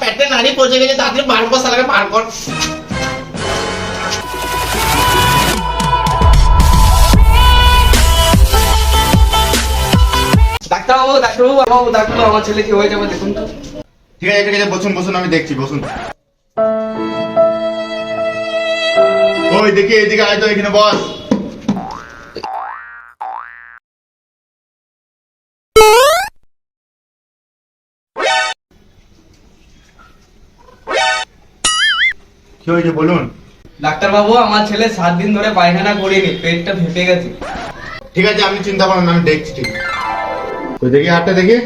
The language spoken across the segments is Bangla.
পেটে নাড়ি পচে গেছে, তাড়াতাড়ি বার কর, শালাকে বার কর। ডাক্তারবাবু, আমার ছেলে কি হয়ে যাবে দেখুন তো। ঠিক আছে ঠিক আছে, বসুন বসুন, আমি দেখছি, বসুন। ওই দেখি এদিকে আয় তো, এখানে বস। কি হয়েছে বলুন? ডাক্তারবাবু, আমার ছেলে 7 দিন ধরে পায়খানা করেনি, পেটটা ফেপে গেছে। ঠিক আছে, আপনি চিন্তা করেন না, আমি দেখছি। ঠিক কই দেখি হাতটা দেখি,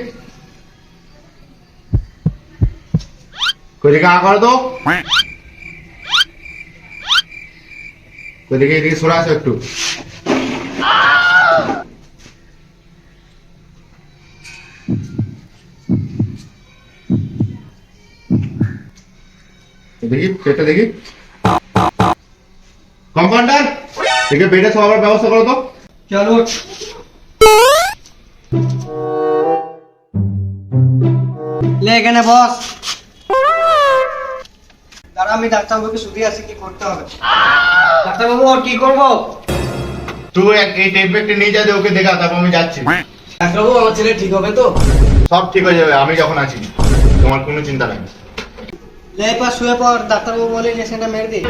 কই দেখি আ করো তো, কই দেখি এদিকে সরে আসো একটু। দেখি পেটটা দেখি। কম্পাউন্ডার, দেখে বেডে সবার ব্যবস্থা করো তো। চলো। লে এখানে বস। দাঁড়া, আমি ডাক্তারবাবুকে শুধু আসি, কি করতে হবে। ডাক্তারবাবু, আর কি করবো? তুই এই টেবলেটটা নিয়ে যা, ওকে দেখা, তারপর আমি যাচ্ছি। ডাক্তারবাবু, আমার ছেলে ঠিক হবে তো? সব ঠিক হয়ে যাবে, আমি যখন আছি, তোমার কোনো চিন্তা নাই। লে পা শুয়ে পড়, ডাক্তারবাবু বলে ইনজেকশনটা মেরে দি।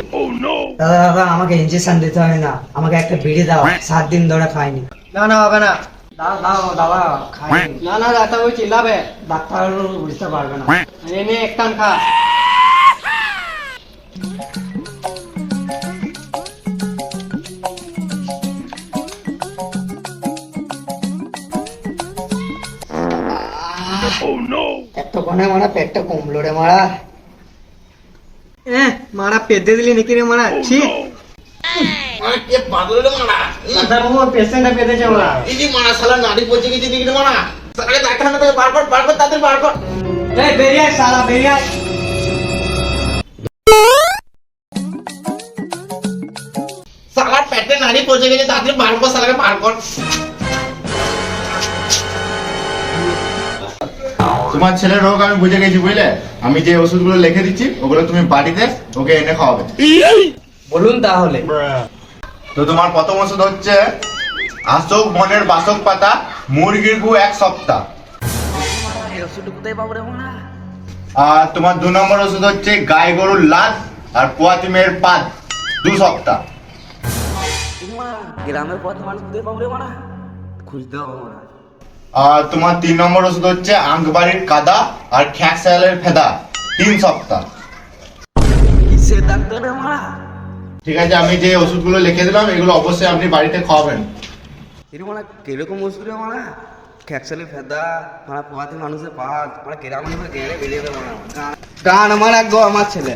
দাদা আমাকে ইনজেকশন দিতে হয় না, আমাকে একটা বিড়ি দাও, 7 দিন ধরে খাইনি। না না, হবে না। দাদা খাইনি। না না, ডাক্তারবাবু চিল্লাবে। ডাক্তার বুঝতে পারবে না। এনে এক টান খা। এতক্ষণে মারা পেটটা কমলো রে মারা। মারা পেতে দিলি নাকি রে মারা? ছি। মানে কে পাগল রে মারা? ডাক্তারবাবু, পেশেন্টটা পেতেছে মারা। এই যে মারা, শালা নাড়ি পচে গেছে দিকে মারা, শালাকে ডাক্তারখানা থেকে বার কর, তাড়াতাড়ি বার কর। এই বেরিয়ে আয় শালা, বেরিয়ে আয়। শালার পেটে নাড়ি পচে গেছে, তাড়াতাড়ি বার কর, শালাকে বার কর। তোমার ছেলের রোগ আমি বুঝে গেছি, বুঝলে? আমি যে ওষুধগুলো লিখে দিচ্ছি, ওগুলো তুমি বাড়িতে ওকে এনে খাওয়াবে। বলুন তাহলে। তো তোমার প্রথম ওষুধ হচ্ছে আশোক বনের বাসক পাতা, মুরগির গু 1 সপ্তাহ। আর তোমার 2 নম্বর ওষুধ হচ্ছে গাই গরুর লাদ আর পোয়াতিমের পাত, 2 সপ্তাহ। গ্রামের পথ মানুষ কোথায় পাবো রে মারা? খুঁজতে হবে মারা। আর তোমার 3 নম্বর ওষুধ হচ্ছে আঙ্কবাড়ির কাদা আর খ্যাকশালের ফেদা, 3 সপ্তাহ। কিসের ডাক্তার রে মারা? ঠিক আছে, আমি যে ওষুধগুলো লিখে দিলাম, এগুলো অবশ্যই আপনি বাড়িতে খাওয়াবেন। এর মারা কিরকম ওষুধ রে মারা? খ্যাকশালে ফেদা, মারা পোয়াতে মানুষের পাহাড়, মারা গ্রামের গেড়ে বেরিয়ে দেবো না। গান আমার এক গো আমার ছেলে।